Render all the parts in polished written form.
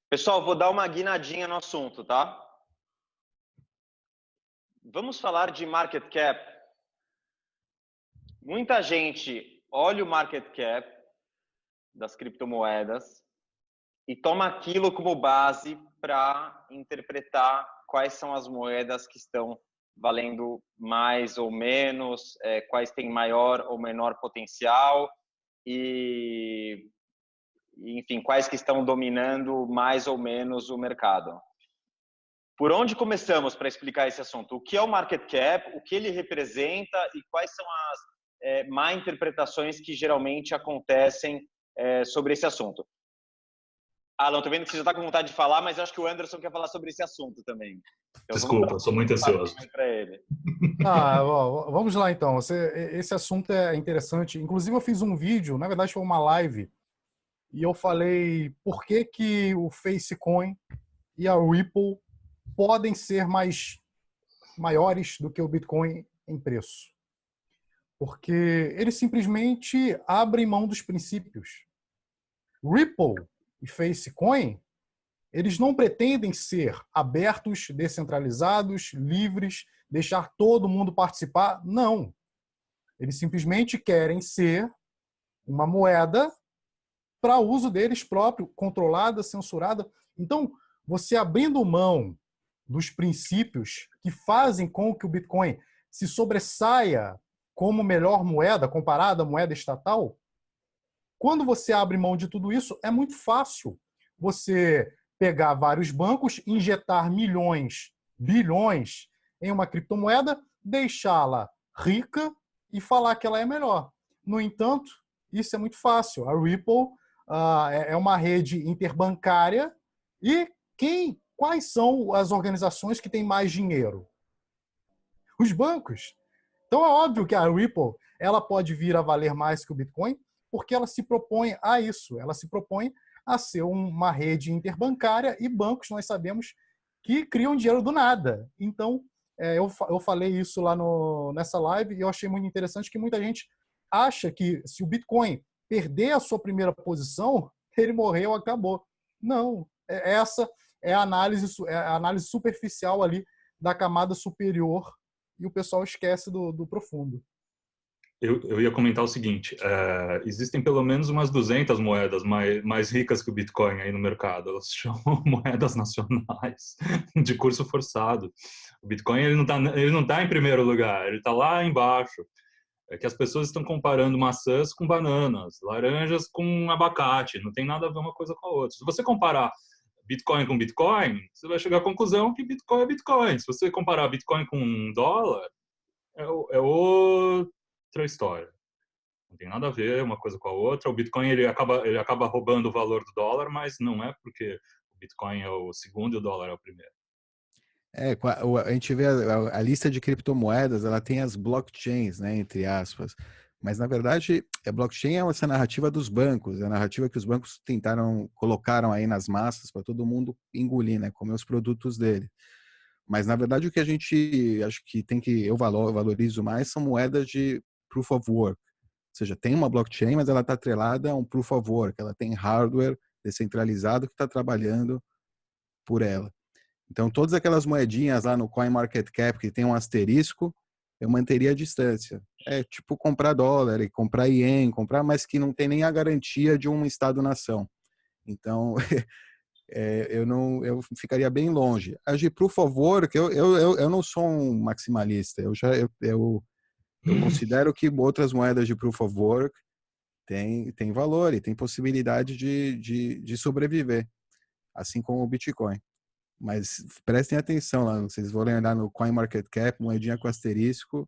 Pessoal, vou dar uma guinadinha no assunto, tá? Vamos falar de market cap. Muita gente olha o market cap das criptomoedas e toma aquilo como base para interpretar quais são as moedas que estão valendo mais ou menos, quais têm maior ou menor potencial e, enfim, quais que estão dominando mais ou menos o mercado. Por onde começamos para explicar esse assunto? O que é o market cap, o que ele representa e quais são as má interpretações que geralmente acontecem sobre esse assunto? Alan, tô vendo que você já está com vontade de falar, mas eu acho que o Anderson quer falar sobre esse assunto também. Então, Desculpa, eu sou muito ansioso. Para ele. Vamos lá então. Esse assunto é interessante. Inclusive, eu fiz um vídeo, na verdade foi uma live, e eu falei por que o Facecoin e a Ripple podem ser maiores do que o Bitcoin em preço. Porque eles simplesmente abrem mão dos princípios. Ripple e Facecoin, eles não pretendem ser abertos, descentralizados, livres, deixar todo mundo participar. Não. Eles simplesmente querem ser uma moeda para uso deles próprio, controlada, censurada. Então, você abrindo mão dos princípios que fazem com que o Bitcoin se sobressaia como melhor moeda comparada à moeda estatal, quando você abre mão de tudo isso, é muito fácil você pegar vários bancos, injetar milhões, bilhões em uma criptomoeda, deixá-la rica e falar que ela é melhor. No entanto, isso é muito fácil. A Ripple é uma rede interbancária e quais são as organizações que têm mais dinheiro? Os bancos. Então é óbvio que a Ripple ela pode vir a valer mais que o Bitcoin, porque ela se propõe a isso. Ela se propõe a ser uma rede interbancária e bancos, nós sabemos, que criam dinheiro do nada. Então, eu falei isso lá nessa live e eu achei muito interessante que muita gente acha que se o Bitcoin perder a sua primeira posição, ele morreu, acabou. Não. Essa é a análise superficial ali da camada superior e o pessoal esquece do profundo. Eu ia comentar o seguinte, existem pelo menos umas 200 moedas mais ricas que o Bitcoin aí no mercado. Elas se chamam moedas nacionais de curso forçado. O Bitcoin ele não tá em primeiro lugar, ele está lá embaixo. É que as pessoas estão comparando maçãs com bananas, laranjas com abacate, não tem nada a ver uma coisa com a outra. Se você comparar Bitcoin com Bitcoin, você vai chegar à conclusão que Bitcoin é Bitcoin. Se você comparar Bitcoin com um dólar, é outra história. Não tem nada a ver uma coisa com a outra. O Bitcoin ele acaba roubando o valor do dólar, mas não é porque o Bitcoin é o segundo e o dólar é o primeiro. A gente vê a lista de criptomoedas, ela tem as blockchains, né, entre aspas. Mas, na verdade, a blockchain é essa narrativa dos bancos, é a narrativa que os bancos colocaram aí nas massas para todo mundo engolir, né, comer os produtos dele. Mas, na verdade, o que a gente acho que eu valorizo mais são moedas de proof of work. Ou seja, tem uma blockchain, mas ela está atrelada a um proof of work. Ela tem hardware descentralizado que está trabalhando por ela. Então, todas aquelas moedinhas lá no CoinMarketCap que tem um asterisco, eu manteria a distância. É tipo comprar dólar, e comprar ien, mas que não tem nem a garantia de um Estado-nação. Então, eu ficaria bem longe. A de Proof of Work, eu não sou um maximalista. Eu considero que outras moedas de Proof of Work têm valor e têm possibilidade de sobreviver, assim como o Bitcoin. Mas prestem atenção lá, vocês vão olhar no CoinMarketCap, moedinha com asterisco.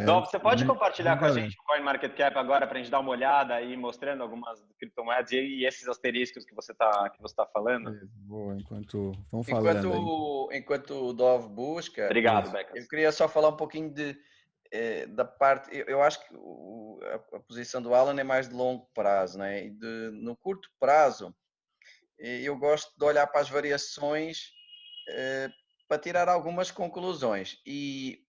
Dov, você pode compartilhar com a gente o CoinMarketCap agora para a gente dar uma olhada aí, mostrando algumas criptomoedas e esses asteriscos que você tá falando? Boa, vamos falando enquanto o Dov busca, obrigado, Becas. Eu queria só falar um pouquinho da parte. Eu acho que a posição do Alan é mais de longo prazo, né? No curto prazo, eu gosto de olhar para as variações para tirar algumas conclusões. E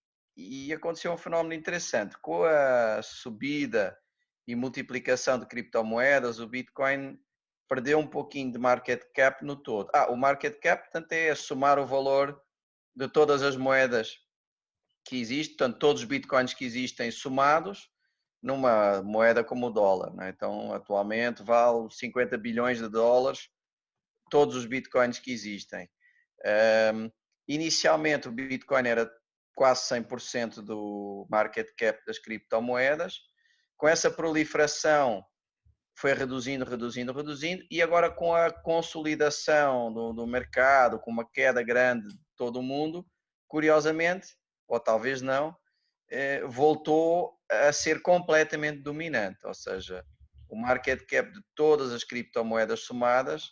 aconteceu um fenómeno interessante. Com a subida e multiplicação de criptomoedas, o Bitcoin perdeu um pouquinho de market cap no todo. O market cap, portanto, é somar o valor de todas as moedas que existem, portanto, todos os bitcoins que existem somados numa moeda como o dólar, né? Então, atualmente vale 50 bilhões de dólares todos os bitcoins que existem. Inicialmente o Bitcoin era quase 100% do market cap das criptomoedas. Com essa proliferação foi reduzindo e agora com a consolidação do mercado, com uma queda grande de todo o mundo, curiosamente, ou talvez não, voltou a ser completamente dominante, ou seja, o market cap de todas as criptomoedas somadas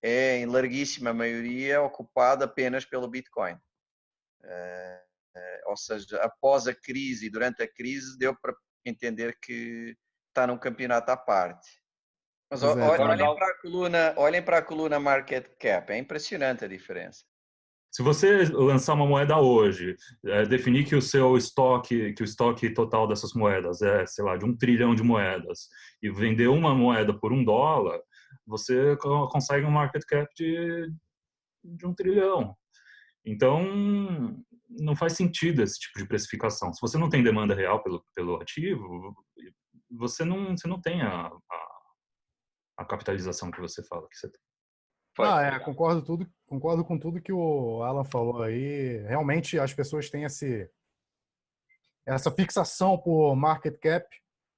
é, em larguíssima maioria, ocupado apenas pelo Bitcoin. Ou seja, após a crise e durante a crise, deu para entender que está num campeonato à parte. Mas olhem para a coluna market cap, é impressionante a diferença. Se você lançar uma moeda hoje, definir que o seu estoque, que o estoque total dessas moedas é, sei lá, de 1 trilhão de moedas, e vender uma moeda por $1, você consegue um market cap de 1 trilhão. Então, não faz sentido esse tipo de precificação. Se você não tem demanda real pelo ativo, você não tem a capitalização que você fala que você tem. Concordo com tudo que o Alan falou aí. Realmente as pessoas têm essa fixação por market cap,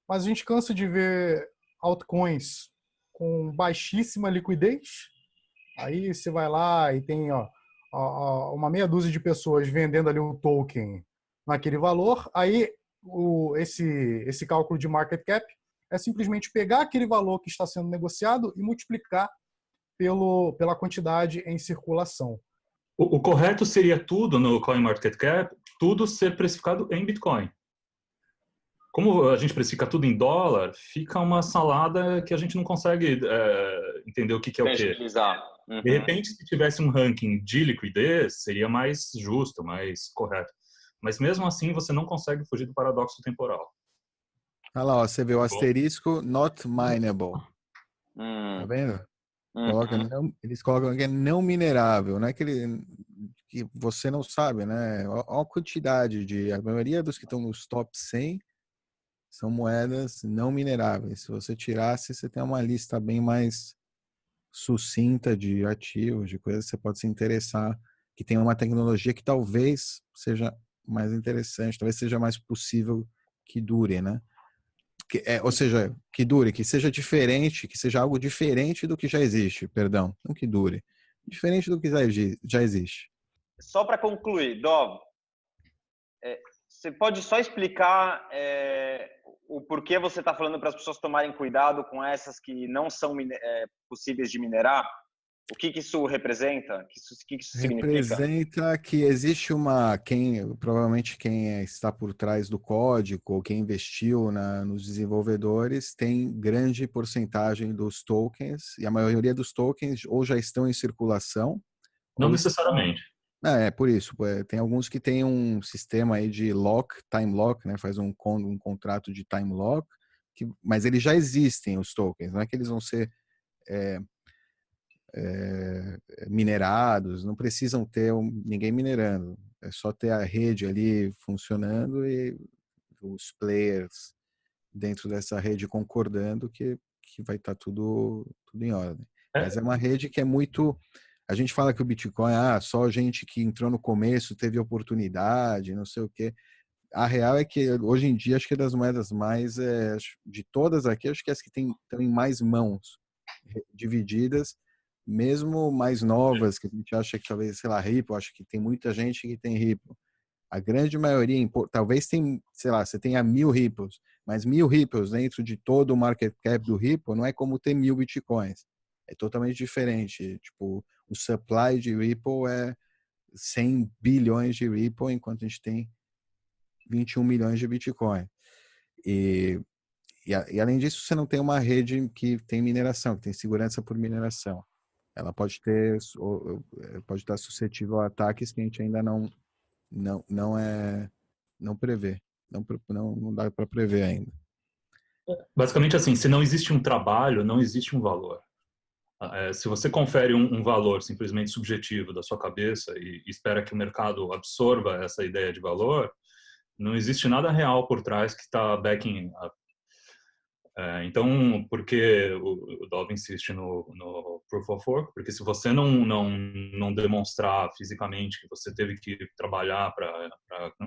mas a gente cansa de ver altcoins com baixíssima liquidez. Aí você vai lá e tem uma meia dúzia de pessoas vendendo ali o token naquele valor. Aí esse cálculo de market cap é simplesmente pegar aquele valor que está sendo negociado e multiplicar pela quantidade em circulação. O correto seria tudo no CoinMarketCap, tudo ser precificado em Bitcoin. Como a gente precifica tudo em dólar, fica uma salada que a gente não consegue entender o que é o quê. Uhum. De repente, se tivesse um ranking de liquidez, seria mais justo, mais correto. Mas mesmo assim, você não consegue fugir do paradoxo temporal. Olha lá, ó, você vê o asterisco not mineable. Tá vendo? Eles colocam que é não minerável, não é que você não sabe, né? Olha a quantidade a maioria dos que estão nos top 100 são moedas não mineráveis. Se você tirasse, você tem uma lista bem mais sucinta de ativos, de coisas que você pode se interessar, que tem uma tecnologia que talvez seja mais interessante, talvez seja mais possível que dure, né? Ou seja, que dure, que seja diferente, que seja algo diferente do que já existe, perdão, não que dure, diferente do que já existe. Só para concluir, Dov, você pode só explicar o porquê você está falando para as pessoas tomarem cuidado com essas que não são possíveis de minerar? O que isso representa? O que isso significa? Representa que existe provavelmente quem está por trás do código ou quem investiu nos desenvolvedores tem grande porcentagem dos tokens, e a maioria dos tokens ou já estão em circulação. Não necessariamente. Por isso. Tem alguns que têm um sistema aí de time lock, né? Faz um contrato de time lock, mas eles já existem, os tokens. Não é que eles vão ser minerados, não precisam ter ninguém minerando. É só ter a rede ali funcionando e os players dentro dessa rede concordando que vai estar tudo em ordem. Mas é uma rede que é muito... A gente fala que o Bitcoin, só gente que entrou no começo teve oportunidade, não sei o quê. A real é que hoje em dia acho que é das moedas mais, de todas aqui, acho que é as que estão em mais mãos divididas, mesmo mais novas, que a gente acha que talvez, sei lá, Ripple, acho que tem muita gente que tem Ripple. A grande maioria, talvez tem, sei lá, você tenha 1000 Ripples, mas 1000 Ripples dentro de todo o market cap do Ripple não é como ter 1000 Bitcoins. É totalmente diferente. Tipo, o supply de Ripple é 100 bilhões de Ripple, enquanto a gente tem 21 milhões de Bitcoin. E além disso, você não tem uma rede que tem mineração, que tem segurança por mineração. Ela pode estar suscetível a ataques que a gente ainda não prevê. Não dá para prever ainda. Basicamente assim, se não existe um trabalho, não existe um valor. Se você confere um valor simplesmente subjetivo da sua cabeça e espera que o mercado absorva essa ideia de valor, não existe nada real por trás que está backing up. Então, por que o Dove insiste no Proof of Work? Porque se você não demonstrar fisicamente que você teve que trabalhar para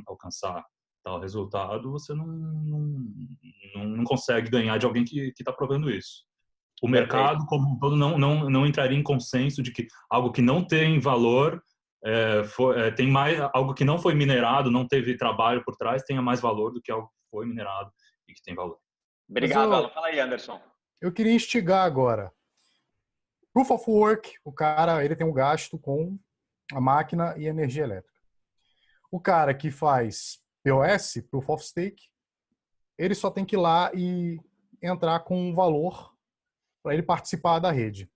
alcançar tal resultado, você não consegue ganhar de alguém que está provando isso. O mercado como um todo não entraria em consenso de que algo que não tem valor, tem mais, algo que não foi minerado, não teve trabalho por trás, tenha mais valor do que algo que foi minerado e que tem valor. Obrigado, Alan. Fala aí, Anderson. Eu queria instigar agora. Proof of Work, o cara ele tem um gasto com a máquina e energia elétrica. O cara que faz POS, Proof of Stake, ele só tem que ir lá e entrar com um valor para ele participar da rede.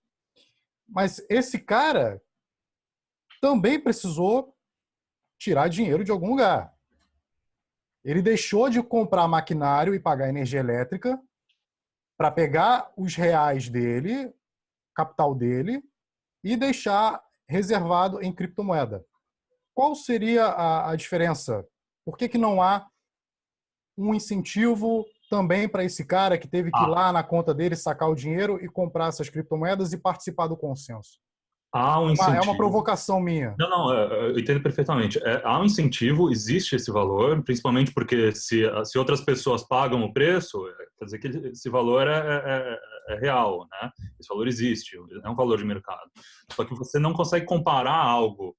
Mas esse cara também precisou tirar dinheiro de algum lugar. Ele deixou de comprar maquinário e pagar energia elétrica para pegar os reais dele, capital dele, e deixar reservado em criptomoeda. Qual seria a diferença? Por que não há um incentivo também para esse cara que teve que ir lá na conta dele sacar o dinheiro e comprar essas criptomoedas e participar do consenso? Há um incentivo. É uma provocação minha. Não, eu entendo perfeitamente. Há um incentivo, existe esse valor, principalmente porque se outras pessoas pagam o preço, quer dizer que esse valor é real, né? Esse valor existe, é um valor de mercado. Só que você não consegue comparar algo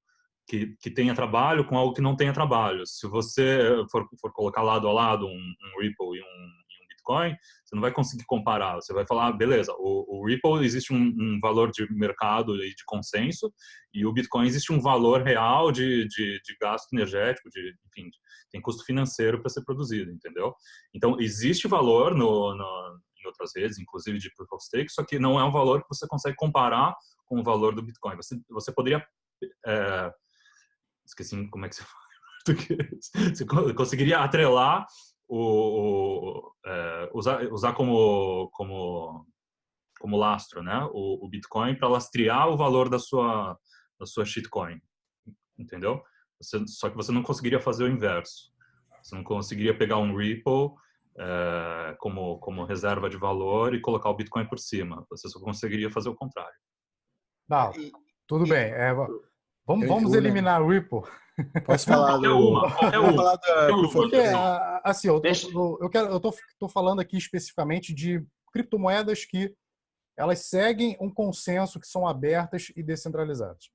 que tenha trabalho com algo que não tenha trabalho. Se você for colocar lado a lado um Ripple e um Bitcoin, você não vai conseguir comparar. Você vai falar, beleza, o Ripple existe um valor de mercado e de consenso, e o Bitcoin existe um valor real de gasto energético, enfim, tem custo financeiro para ser produzido, entendeu? Então, existe valor em outras redes, inclusive de Proof of Stake, só que não é um valor que você consegue comparar com o valor do Bitcoin. Você poderia... esqueci como é que você fala em português. Você conseguiria atrelar usar como lastro, né, o Bitcoin para lastrear o valor da sua shitcoin, entendeu? Só que você não conseguiria fazer o inverso. Você não conseguiria pegar um Ripple como reserva de valor e colocar o Bitcoin por cima. Você só conseguiria fazer o contrário. Não, tudo bem. Vamos eliminar o Ripple. Posso falar Qualquer uma. Porque, assim, eu tô falando aqui especificamente de criptomoedas que elas seguem um consenso, que são abertas e descentralizadas.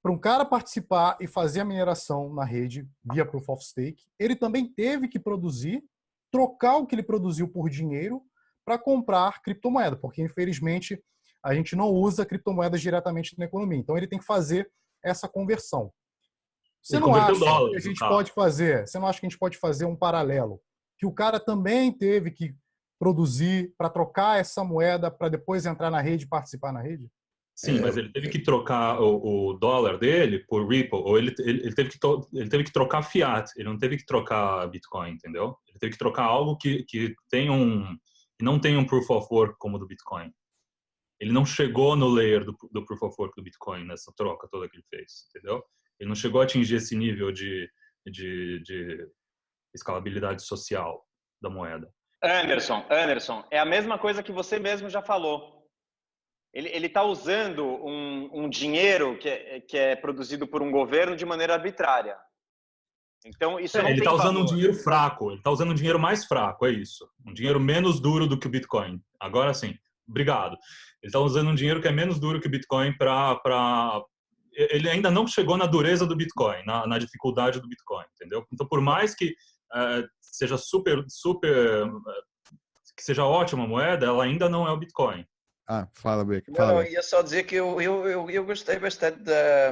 Para um cara participar e fazer a mineração na rede via Proof of Stake, ele também teve que trocar o que ele produziu por dinheiro para comprar criptomoeda, porque infelizmente a gente não usa criptomoedas diretamente na economia. Então ele tem que fazer essa conversão. Você não acha que a gente pode fazer? Você não acha que a gente pode fazer um paralelo? Que o cara também teve que produzir para trocar essa moeda para depois entrar na rede e participar na rede? Sim, mas ele teve que trocar o dólar dele por Ripple, ou ele teve que trocar fiat, ele não teve que trocar Bitcoin, entendeu? Ele teve que trocar algo que não tem um Proof of Work como o do Bitcoin. Ele não chegou no layer do Proof of Work do Bitcoin nessa troca toda que ele fez, entendeu? Ele não chegou a atingir esse nível de escalabilidade social da moeda. Anderson, é a mesma coisa que você mesmo já falou. Ele está usando um dinheiro que é produzido por um governo de maneira arbitrária. Então, isso não tem ele está usando valor. um dinheiro fraco, ele está usando um dinheiro mais fraco, é isso. Um dinheiro menos duro do que o Bitcoin. Agora sim, obrigado. Ele está usando um dinheiro que é menos duro que o Bitcoin para... Ele ainda não chegou na dureza do Bitcoin, na dificuldade do Bitcoin, entendeu? Então, por mais que seja que seja ótima a moeda, ela ainda não é o Bitcoin. Fala, Beck. Não, ia só dizer que eu gostei bastante da...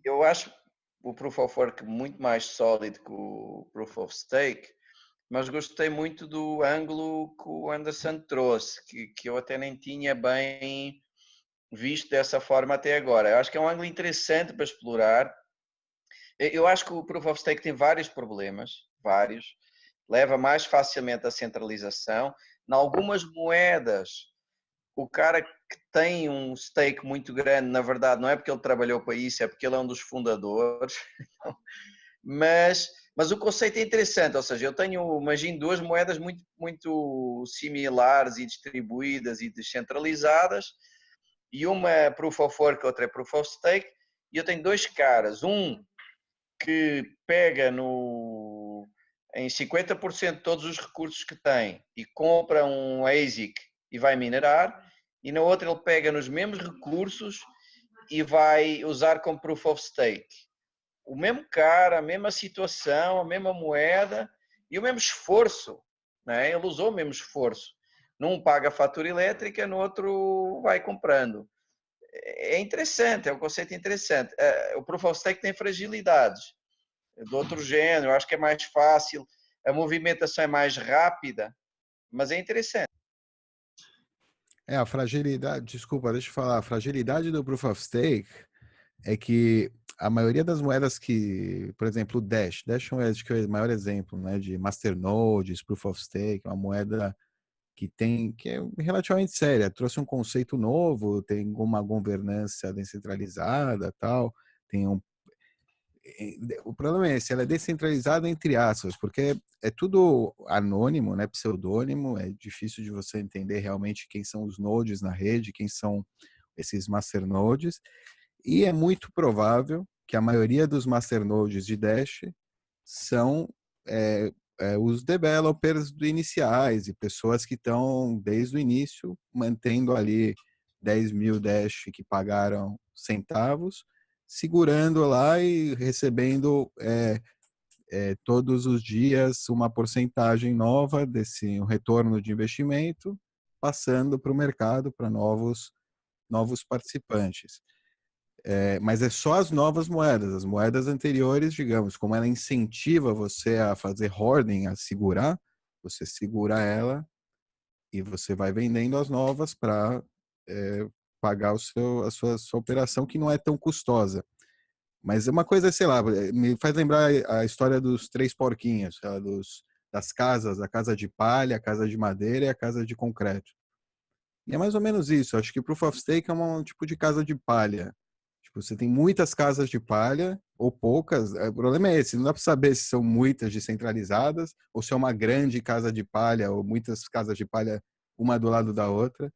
Eu acho o Proof of Work muito mais sólido que o Proof of Stake, mas gostei muito do ângulo que o Anderson trouxe, que eu até nem tinha bem visto dessa forma até agora. Eu acho que é um ângulo interessante para explorar. Eu acho que o Proof of Stake tem vários problemas, leva mais facilmente à centralização. Em algumas moedas, o cara que tem um stake muito grande, na verdade, não é porque ele trabalhou para isso, é porque ele é um dos fundadores. Mas o conceito é interessante, ou seja, eu tenho, imagino, duas moedas muito similares e distribuídas e descentralizadas, e uma é Proof of Work, outra é Proof of Stake, e eu tenho dois caras, um que pega em 50% de todos os recursos que tem e compra um ASIC e vai minerar, e na outra ele pega nos mesmos recursos e vai usar como Proof of Stake. O mesmo cara, a mesma situação, a mesma moeda e o mesmo esforço, né? Ele usou o mesmo esforço. Num paga a fatura elétrica, no outro vai comprando. É interessante, é um conceito interessante. O Proof of Stake tem fragilidades de outro género, eu acho que é mais fácil, a movimentação é mais rápida, mas é interessante. A fragilidade, desculpa, deixa eu falar, a fragilidade do Proof of Stake é que a maioria das moedas que, por exemplo, o Dash é o maior exemplo, né, de masternodes, Proof of Stake, uma moeda que é relativamente séria, trouxe um conceito novo, tem uma governança descentralizada, tal, o problema é esse, ela é descentralizada entre aspas, porque é tudo anônimo, né, pseudônimo, é difícil de você entender realmente quem são os nodes na rede, quem são esses masternodes, e é muito provável que a maioria dos masternodes de Dash são os developers iniciais e pessoas que estão desde o início mantendo ali 10 mil Dash que pagaram centavos, segurando lá e recebendo todos os dias uma porcentagem nova desse retorno de investimento, passando para o mercado para novos participantes. Mas é só as novas moedas. As moedas anteriores, digamos, como ela incentiva você a fazer hoarding, a segurar, você segura ela e você vai vendendo as novas para pagar a sua operação, que não é tão custosa. Mas uma coisa, sei lá, me faz lembrar a história dos três porquinhos, das casas, a casa de palha, a casa de madeira e a casa de concreto. E é mais ou menos isso. Acho que Proof of Stake é um tipo de casa de palha. Tipo, você tem muitas casas de palha ou poucas. O problema é esse, não dá para saber se são muitas descentralizadas ou se é uma grande casa de palha ou muitas casas de palha uma do lado da outra.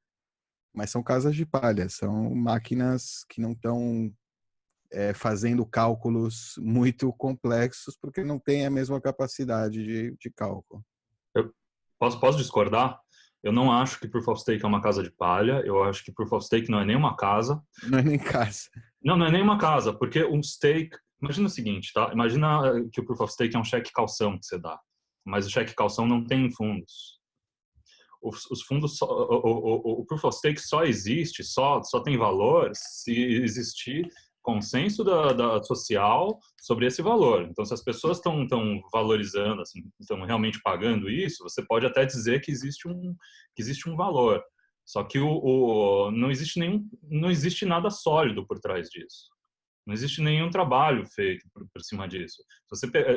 Mas são casas de palha, são máquinas que não estão fazendo cálculos muito complexos porque não tem a mesma capacidade de cálculo. Eu posso discordar? Eu não acho que Proof of Stake é uma casa de palha. Eu acho que Proof of Stake não é nem uma casa. Não é nem casa. Não é nem uma casa, porque um stake... Imagina o seguinte, tá? Imagina que o Proof of Stake é um cheque calção que você dá. Mas o cheque calção não tem fundos. Os fundos... O Proof of Stake só existe, só tem valor se existir consenso da social sobre esse valor. Então, se as pessoas estão valorizando, assim, estão realmente pagando isso, você pode até dizer que existe um valor. Só que não existe nada sólido por trás disso. Não existe nenhum trabalho feito por cima disso.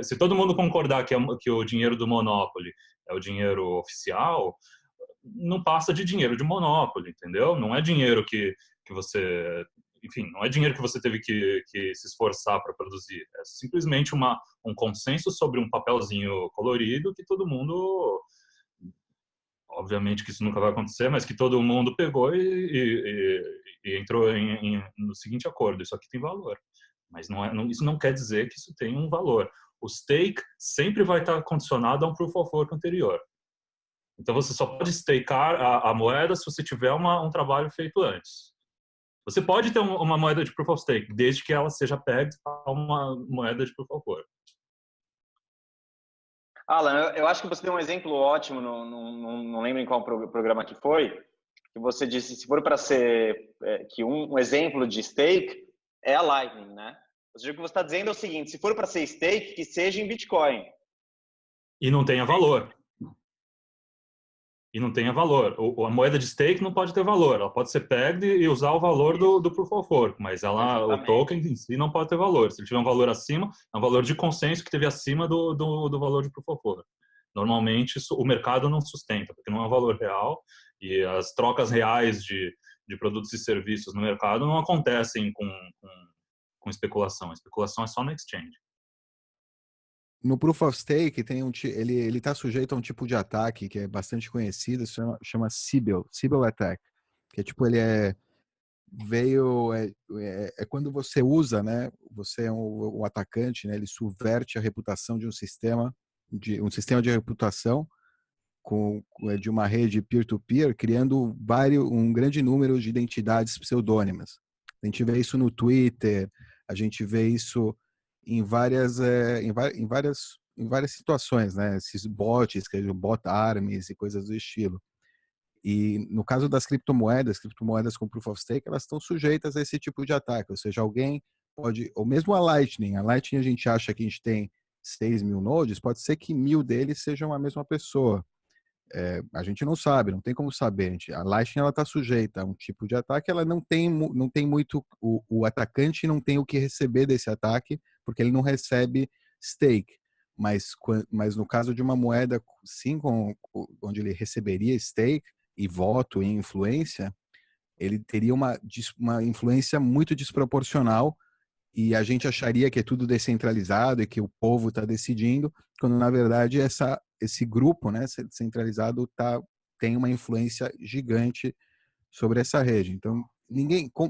Se todo mundo concordar que o dinheiro do Monopoly é o dinheiro oficial, não passa de dinheiro de Monopoly, entendeu? Não é dinheiro que você... Enfim, não é dinheiro que você teve que se esforçar para produzir. É simplesmente um consenso sobre um papelzinho colorido que todo mundo... Obviamente que isso nunca vai acontecer, mas que todo mundo pegou e entrou no seguinte acordo: isso aqui tem valor. Mas isso não quer dizer que isso tem um valor. O stake sempre vai estar condicionado a um proof of work anterior. Então você só pode stakear a moeda se você tiver um trabalho feito antes. Você pode ter uma moeda de Proof of Stake, desde que ela seja pegged a uma moeda de Proof of Work. Alan, eu acho que você deu um exemplo ótimo, não lembro em qual programa que foi, que você disse, se for para ser que um exemplo de stake é a Lightning, né? Ou seja, o que você está dizendo é o seguinte: se for para ser stake, que seja em Bitcoin. E não tenha valor. A moeda de stake não pode ter valor. Ela pode ser pegged e usar o valor do Proof of Work, mas o token em si não pode ter valor. Se ele tiver um valor acima, é um valor de consenso que teve acima do valor de Proof of Work. Normalmente o mercado não sustenta, porque não é um valor real e as trocas reais de produtos e serviços no mercado não acontecem com especulação. A especulação é só no exchange. No Proof of Stake ele está sujeito a um tipo de ataque que é bastante conhecido, chama Sybil Attack, que é tipo é quando você usa, né? Você é um atacante, né? Ele subverte a reputação de um sistema de reputação de uma rede peer-to-peer, criando um grande número de identidades pseudônimas. A gente vê isso no Twitter, a gente vê isso em várias situações, né? Esses bots, que é o bot armies e coisas do estilo. E no caso das criptomoedas com Proof of Stake, elas estão sujeitas a esse tipo de ataque. Ou seja, alguém pode, ou mesmo a Lightning a gente acha que a gente tem 6 mil nodes, pode ser que 1.000 deles sejam a mesma pessoa. A gente não sabe, não tem como saber. A Lightning está sujeita a um tipo de ataque, ela não tem muito, o atacante não tem o que receber desse ataque, porque ele não recebe stake. Mas no caso de uma moeda, sim, onde ele receberia stake e voto e influência, ele teria uma influência muito desproporcional e a gente acharia que é tudo descentralizado e que o povo está decidindo, quando na verdade esse grupo, né, centralizado tem uma influência gigante sobre essa rede. Então,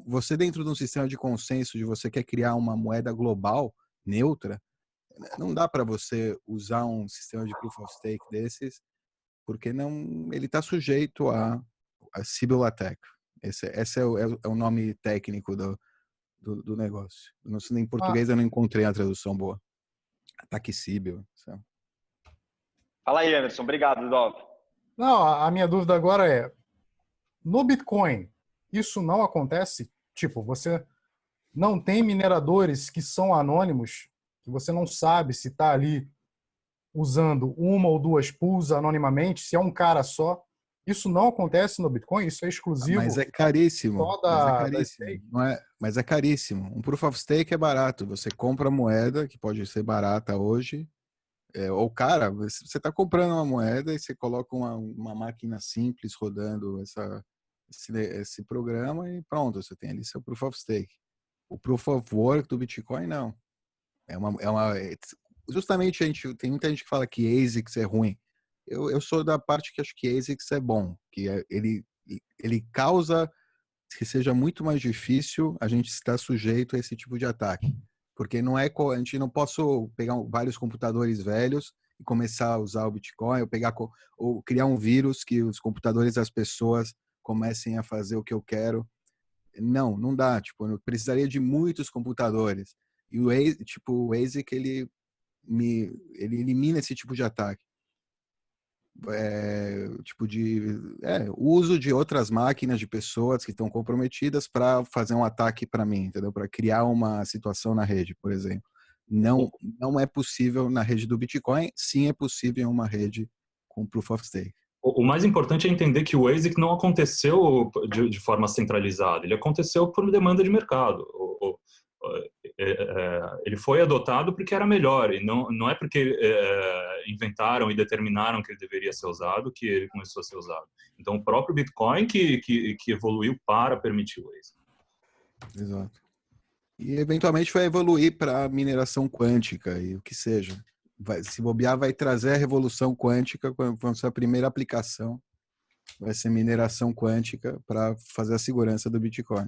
você dentro de um sistema de consenso de você quer criar uma moeda global neutra, não dá para você usar um sistema de proof of stake desses, porque ele está sujeito a Sybil Attack. Esse é o nome técnico do negócio. Em português eu não encontrei a tradução boa. Ataque Sybil. Sabe? Fala aí, Anderson. Obrigado, Dov. Não, a minha dúvida agora é, no Bitcoin, isso não acontece? Tipo, você não tem mineradores que são anônimos, que você não sabe se está ali usando uma ou duas pools anonimamente, se é um cara só. Isso não acontece no Bitcoin? Isso é exclusivo? Mas é caríssimo. Só da stake? Mas é caríssimo. Um Proof of Stake é barato. Você compra a moeda, que pode ser barata hoje, ou cara, você está comprando uma moeda e você coloca uma máquina simples rodando esse programa e pronto, você tem ali seu Proof of Stake. O Proof of Work do Bitcoin, não. Justamente tem muita gente que fala que ASICs é ruim. Eu sou da parte que acho que ASICs é bom, que ele causa que seja muito mais difícil a gente estar sujeito a esse tipo de ataque. Porque a gente não posso pegar vários computadores velhos e começar a usar o Bitcoin, ou criar um vírus que os computadores das pessoas comecem a fazer o que eu quero. Não dá. Tipo, eu precisaria de muitos computadores. E o ASIC, ele elimina esse tipo de ataque. O uso de outras máquinas de pessoas que estão comprometidas para fazer um ataque para mim, entendeu? Para criar uma situação na rede, por exemplo. Não é possível na rede do Bitcoin, sim é possível em uma rede com Proof of Stake. O mais importante é entender que o ASIC não aconteceu de forma centralizada, ele aconteceu por demanda de mercado. Ele foi adotado porque era melhor, e não é porque inventaram e determinaram que ele deveria ser usado que ele começou a ser usado. Então, o próprio Bitcoin que evoluiu para permitir o ASIC. Exato. E, eventualmente, vai evoluir para mineração quântica e o que seja. Se bobear, vai trazer a revolução quântica, quando a primeira aplicação vai ser mineração quântica para fazer a segurança do Bitcoin.